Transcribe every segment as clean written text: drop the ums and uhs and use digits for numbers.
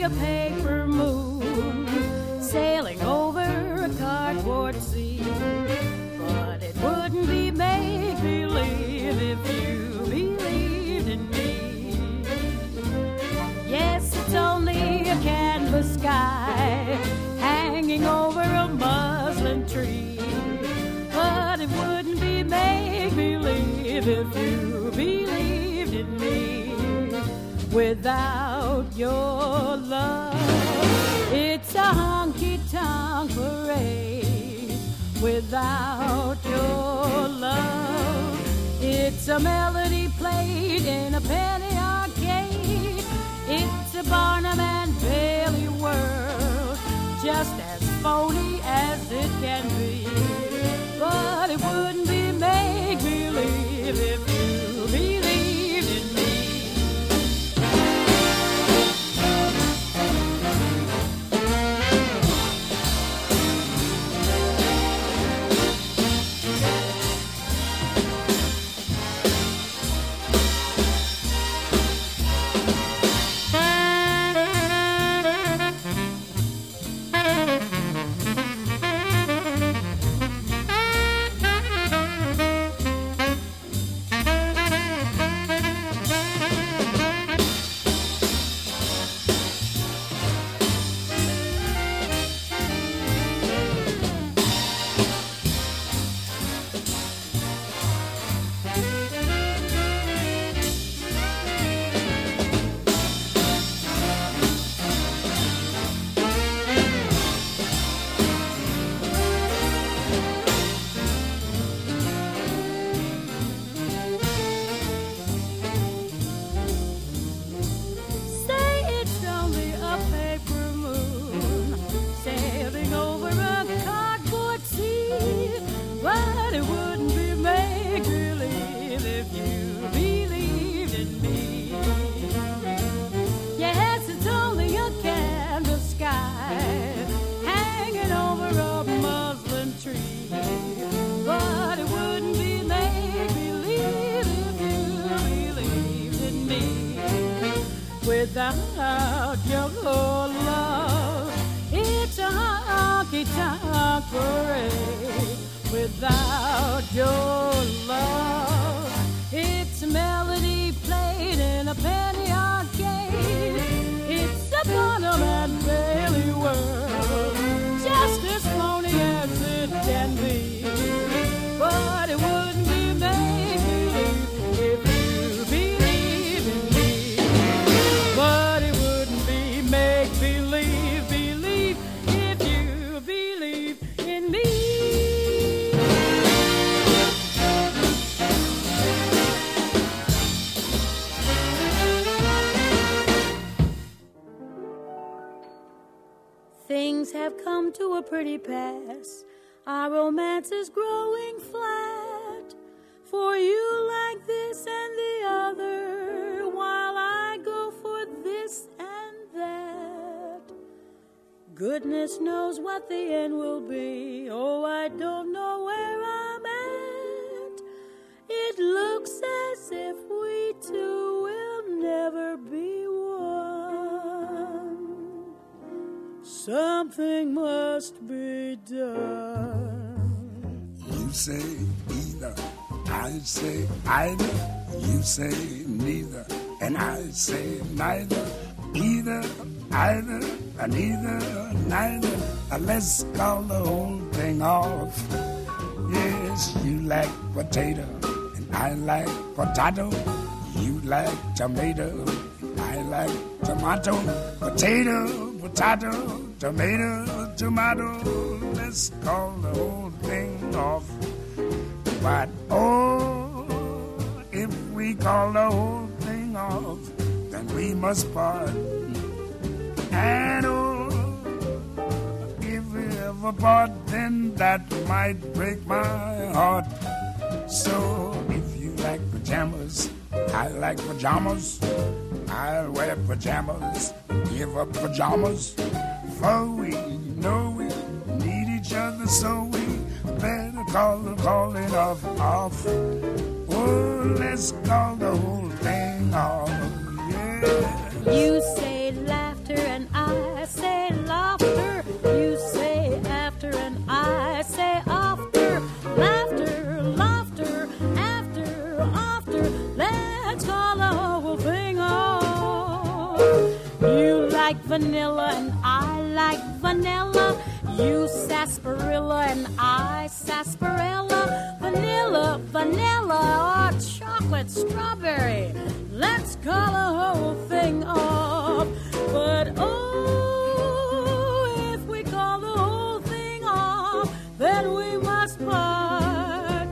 a paper moon sailing over a cardboard sea. But it wouldn't be make-believe if you believed in me. Yes, it's only a canvas sky hanging over a muslin tree. But it wouldn't be make-believe if you believed in me. Without your love, it's a honky-tonk parade. Without your love, it's a melody played in a penny arcade. It's a Barnum and Bailey world, just as phony as it can be. But it wouldn't be make-believe if you believed in me. Without your love, it's a honky-tonk parade. Without your love, it's a melody played in a penny arcade. It's a Barnum and Bailey world, just as phony as it can be. But it wouldn't be make-believe if you believe in me. But it wouldn't be make-believe, believe if you believe in me. Things have come to a pretty pass. Our romance is growing flat. For you like this and the other, while I go for this and that. Goodness knows what the end will be. Oh, I don't know where I'm at. It looks as if we two will never be one. Something must be done. You say either, I say either. You say neither, and I say neither. Either, either, neither, neither. Let's call the whole thing off. Yes, you like potato, and I like potato. You like tomato, and I like tomato. Potato, potato, tomato, tomato. Let's call the whole thing off. But oh, if we call the whole thing off, then we must part. And oh, if we ever part, then that might break my heart. So if you like pajamas, I like pajamas. I'll wear pajamas, give up pajamas. For we know we need each other, so we better call it off. Oh, let's call the whole thing off. Yeah. You say laughter and I like vanilla and I like vanilla. You sarsaparilla and I sarsaparilla. Vanilla, vanilla, or chocolate strawberry. Let's call the whole thing off. But oh, if we call the whole thing off, then we must part.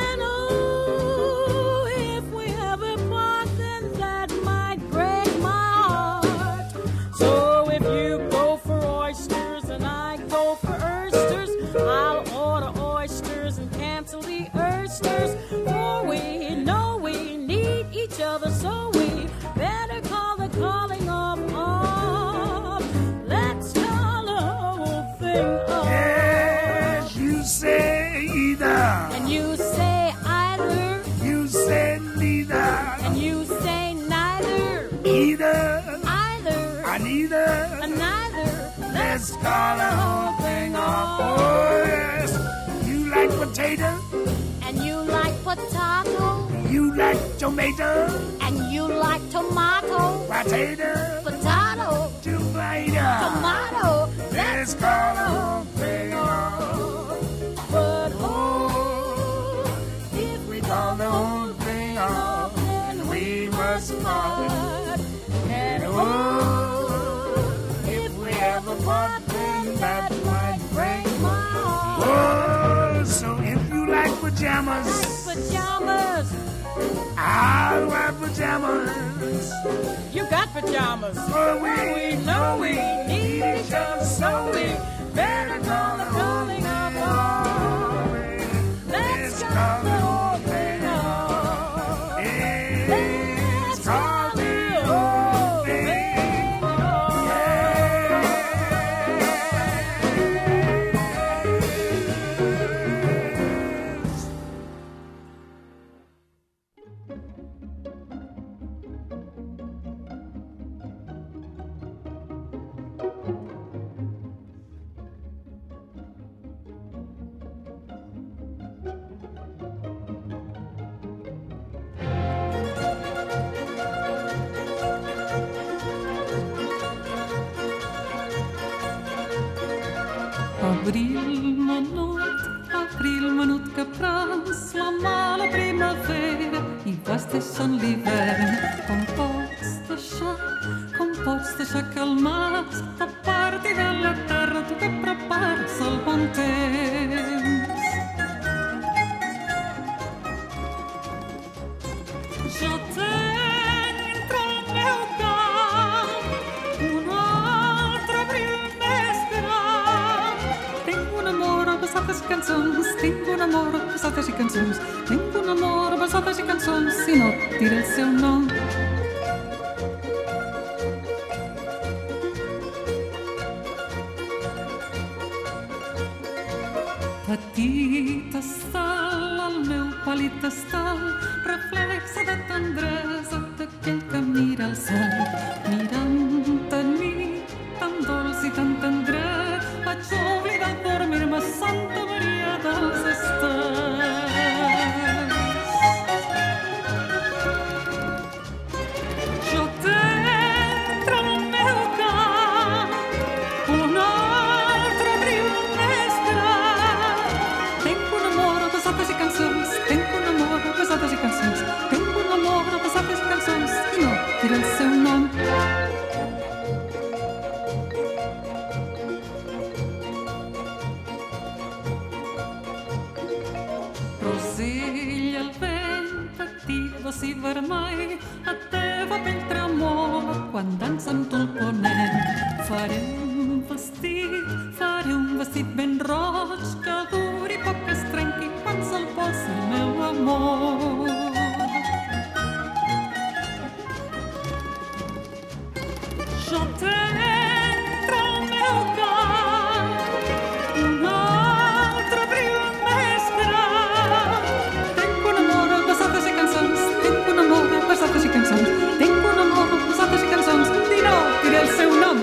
And oh, if we ever part, then that might break my heart. So if you go for oysters and I go for oysters, I'll order oysters and cancel the oysters. For we know we need each other, so we better call the calling off. Let's call the whole thing off. Yes, you say either, And you say either, you say neither, and you say neither, either, either, and neither. and neither. Let's call the whole thing off. Oh yes, you like potato, And you like potato, you like tomato, and you like tomato, potato, potato, tomato. tomato. Let's call the whole thing off. But Oh, if we call the whole thing off, then we must part. And oh, if we ever part, then that might break my heart. Oh, so if you like pajamas, pajamas, I'll wear pajamas. you got pajamas. For we know we need each other, so we better call the whole thing off. Let's call the whole thing off. Let's call the whole thing off. Abril menut que prens la mala primavera i vas deixant l'hivern. Com pots deixar que el mas t'aparti de la terra, tu que prepares el bon temps. Jo tenc al meu camp un altre abril més gran. Tinc un amor a passades i cançons, tinc un amor a passades i cançons, tinc un amor a passades i cançons, si no et diré el seu nom. Petit estal, el meu pàl·lid estal, reflexa de tendresa d'aquell que mira el cel. Mirant en mi, tan dolç i tan tendret, vaig oblidar dormir-me a Santa Maria dels Estels. Jo t'entre al meu camp un altre abril més gran. Tinc un amor a passades i cançons, tinc un amor a passades i cançons, tinc un amor a passades i cançons, i no diré el seu nom. Rosell, el vent petit, gos i vermell, la teva pell tremola quan dansa amb tu el ponent. Faré un vestit ben roig que duri poc que es trenqui quan se'l posi el meu amor. Jo t'entre al meu camp un altre abril més gran. Tinc un amor a passades i cançons, tinc un amor a passades i cançons, tinc un amor a passades i cançons, i no diré el seu nom.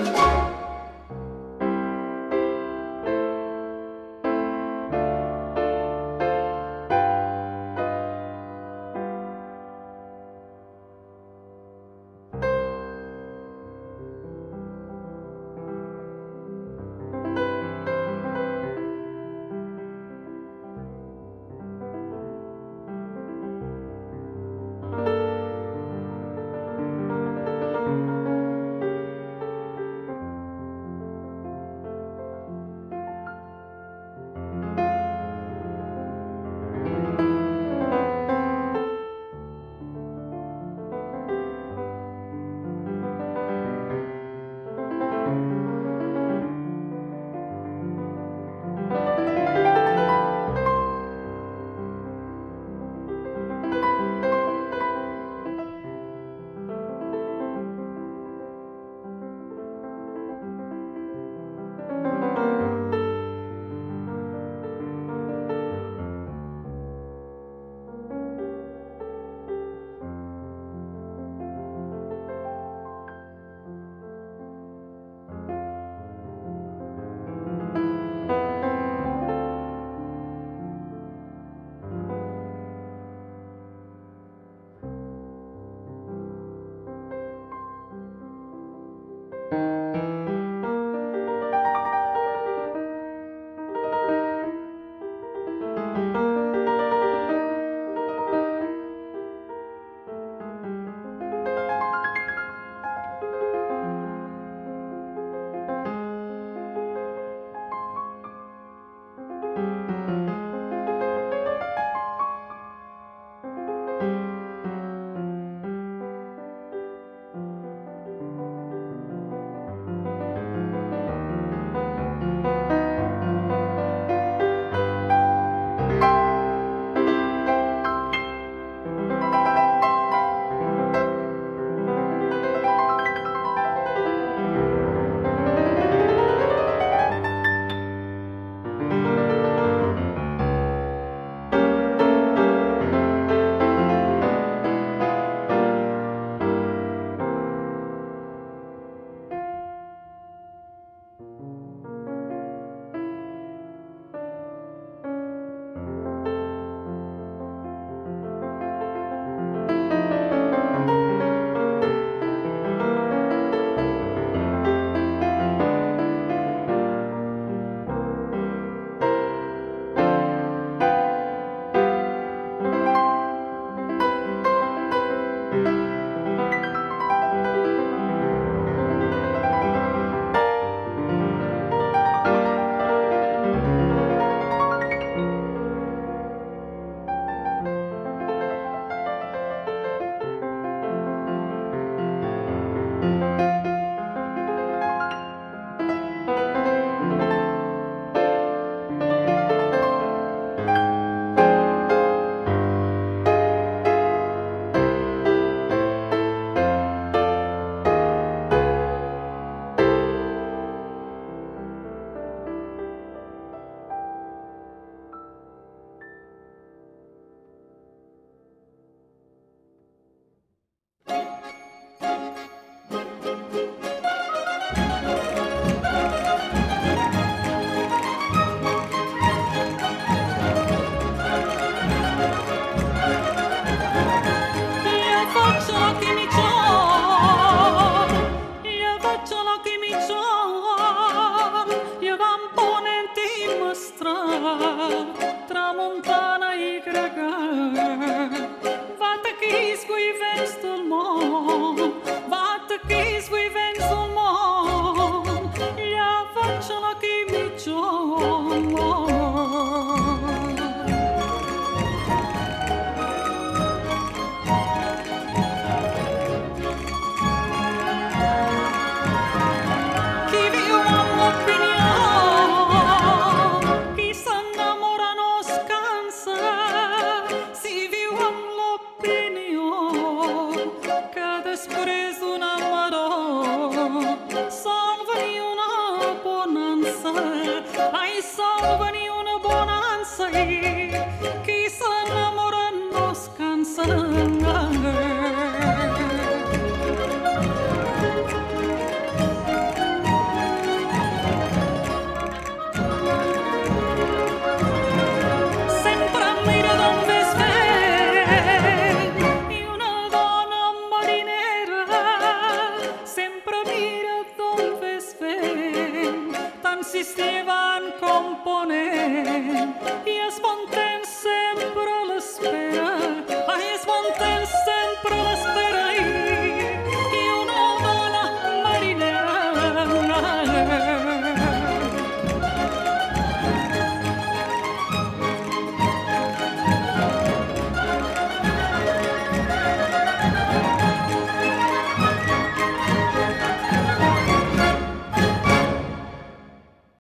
Salva una bonanza